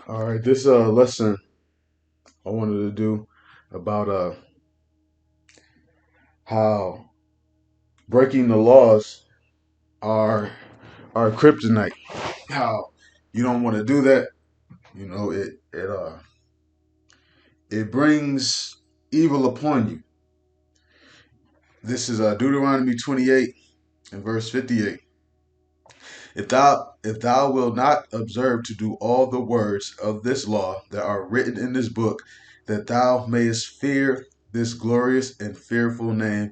All right, this lesson I wanted to do about how breaking the laws are kryptonite. How you don't want to do that. You know, it brings evil upon you. This is Deuteronomy 28 and verse 58. If thou wilt not observe to do all the words of this law that are written in this book, that thou mayest fear this glorious and fearful name,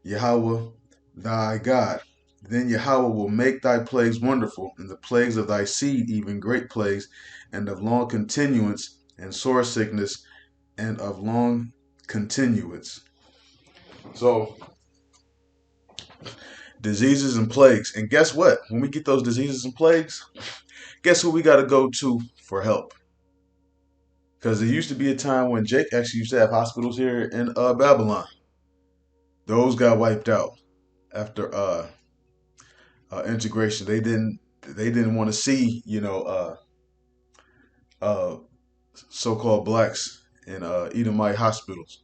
Yahweh thy God. Then Yahweh will make thy plagues wonderful, and the plagues of thy seed even great plagues, and of long continuance, and sore sickness, and of long continuance. So, diseases and plagues. And guess what? When we get those diseases and plagues, guess who we got to go to for help? Because there used to be a time when Jake actually used to have hospitals here in Babylon. Those got wiped out after integration. They didn't want to see uh, so-called blacks in Edomite hospitals.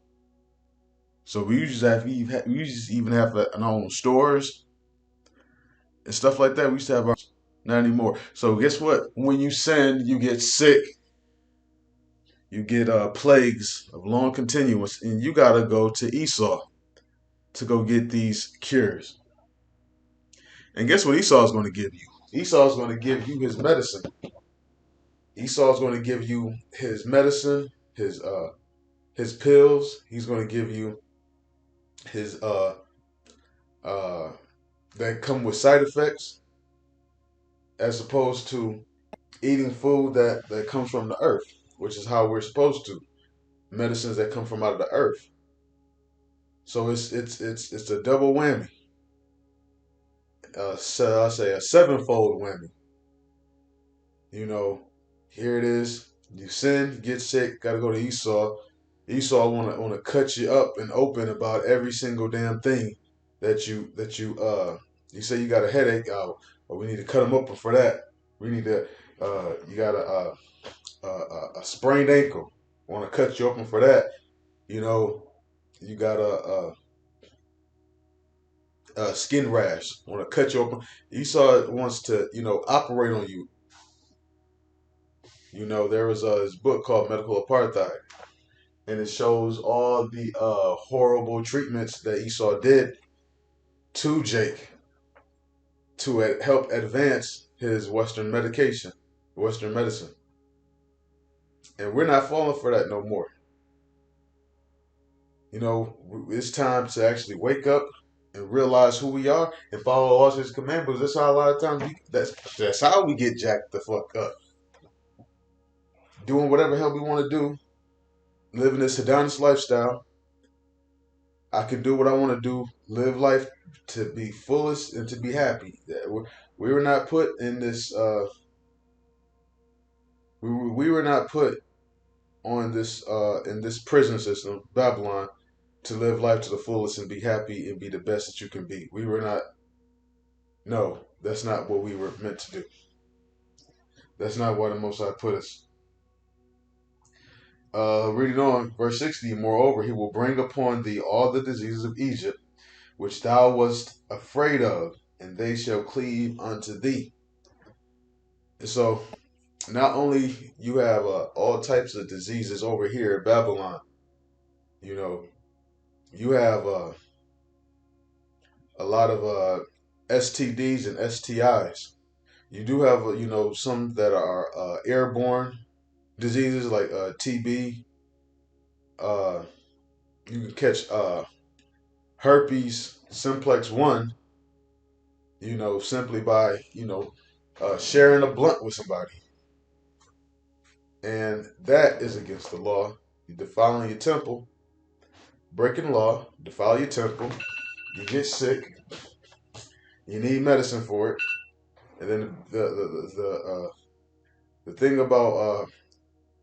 So we used to even have our own stores and stuff like that. We used to have our not anymore. So guess what? When you sin, you get sick. You get plagues of long continuance, and you gotta go to Esau to go get these cures. And guess what Esau is going to give you? Esau is going to give you his medicine. Esau is going to give you his medicine, his pills. He's going to give you his uh that come with side effects, as opposed to eating food that comes from the earth, which is how we're supposed to. Medicines that come from out of the earth. So it's a double whammy. So I say a sevenfold whammy. You know, here it is. You sin, you get sick, gotta go to Esau. Esau wanna cut you up and open about every single damn thing that you say you got a headache. Well, we need to cut them open for that. We need to you got a sprained ankle. Want to cut you open for that. You know, you got a skin rash. Want to cut you open. Esau wants to operate on you. You know, there was this book called Medical Apartheid, and it shows all the horrible treatments that Esau did to Jake to help advance his Western medicine. And we're not falling for that no more. You know, it's time to actually wake up and realize who we are and follow all his commandments. That's how a lot of times that's how we get jacked the fuck up. Doing whatever hell we want to do, living this hedonist lifestyle. I can do what I want to do, live life to be fullest and to be happy. We were not put in this. We were not put on this in this prison system, Babylon, to live life to the fullest and be happy and be the best that you can be. We were not. No, that's not what we were meant to do. That's not why the Most High put us. Reading on, verse 60. Moreover, he will bring upon thee all the diseases of Egypt, which thou wast afraid of, and they shall cleave unto thee. And so, not only you have all types of diseases over here in Babylon, you know, you have a lot of STDs and STIs. You do have, some that are airborne diseases like TB. Uh, you can catch herpes simplex 1, simply by, sharing a blunt with somebody. And that is against the law. You defiling your temple, breaking law, defile your temple, you get sick, you need medicine for it. And then the thing about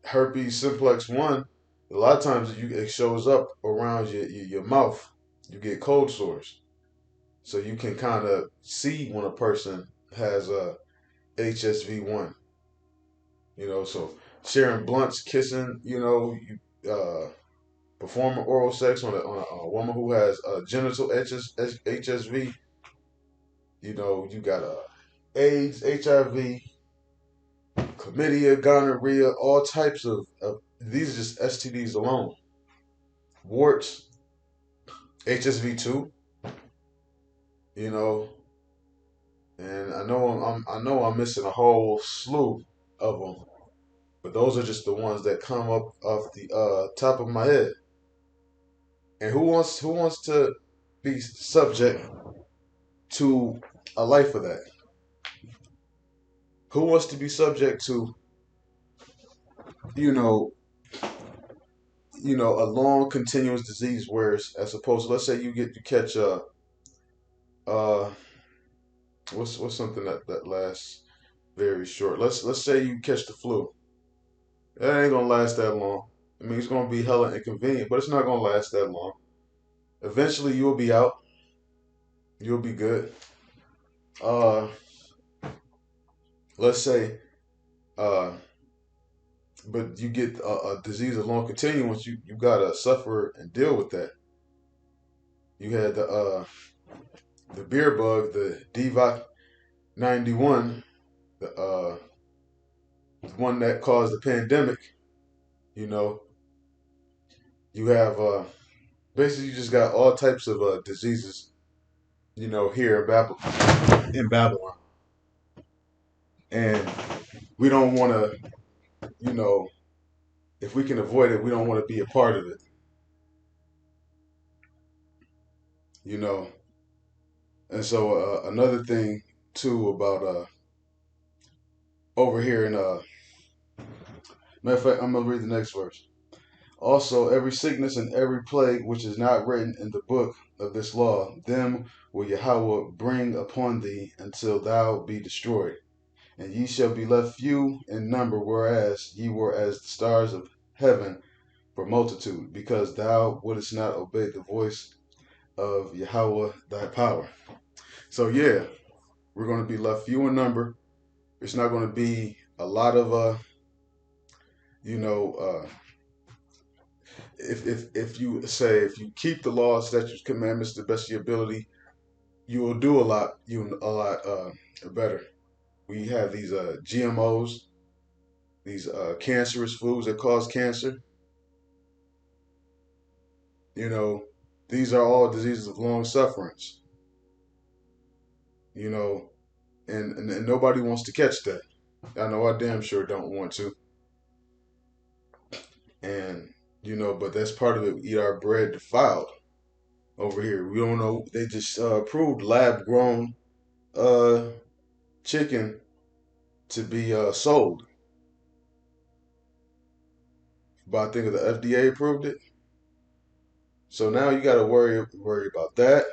herpes simplex 1, a lot of times it shows up around your mouth. You get cold sores. So you can kind of see when a person has a HSV1. sharing blunts, kissing, performing oral sex on a woman who has genital HSV. You got AIDS, HIV, chlamydia, gonorrhea, all types of these are just STDs alone. Warts, HSV2, you know, and I know I'm missing a whole slew of them, but those are just the ones that come up off the top of my head. And who wants to be subject to a life of that? Who wants to be subject to you know a long continuous disease, whereas as opposed to, let's say you catch a uh what's something that lasts very short. Let's say you catch the flu. That ain't gonna last that long. I mean, it's gonna be hella inconvenient, but it's not gonna last that long. Eventually, you'll be out. You'll be good. Uh, let's say, uh, but you get a disease of long continuance. You gotta suffer and deal with that. You had the beer bug, the DVOC 91, the one that caused the pandemic. You know, you have basically you just got all types of diseases. Here in Babylon, and we don't want to. You know, if we can avoid it, we don't want to be a part of it. You know, and so another thing too about over here in matter of fact, I'm gonna read the next verse. Also, every sickness and every plague which is not written in the book of this law, them will Yahweh bring upon thee until thou be destroyed. And ye shall be left few in number, whereas ye were as the stars of heaven for multitude, because thou wouldest not obey the voice of Yahweh thy power. So yeah, we're going to be left few in number. It's not going to be a lot of you know, if you keep the laws, statutes, commandments to the best of your ability, you will do a lot better. We have these GMOs, these cancerous foods that cause cancer. You know, these are all diseases of long sufferance. You know, and nobody wants to catch that. I know I damn sure don't want to. And but that's part of it. We eat our bread defiled over here. We don't know. They just approved lab grown uh, chicken to be sold, but I think the FDA approved it. So now you got to worry about that.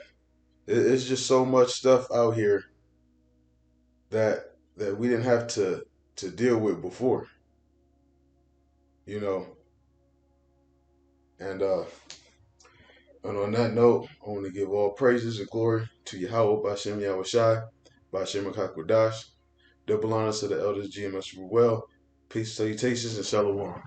It's just so much stuff out here that we didn't have to deal with before. You know, and on that note, I want to give all praises and glory to Yahweh Bashem Yahushai, Bashem Akakwadash. Double honors to the elders, GMS Ruel. Peace, salutations, and shalom.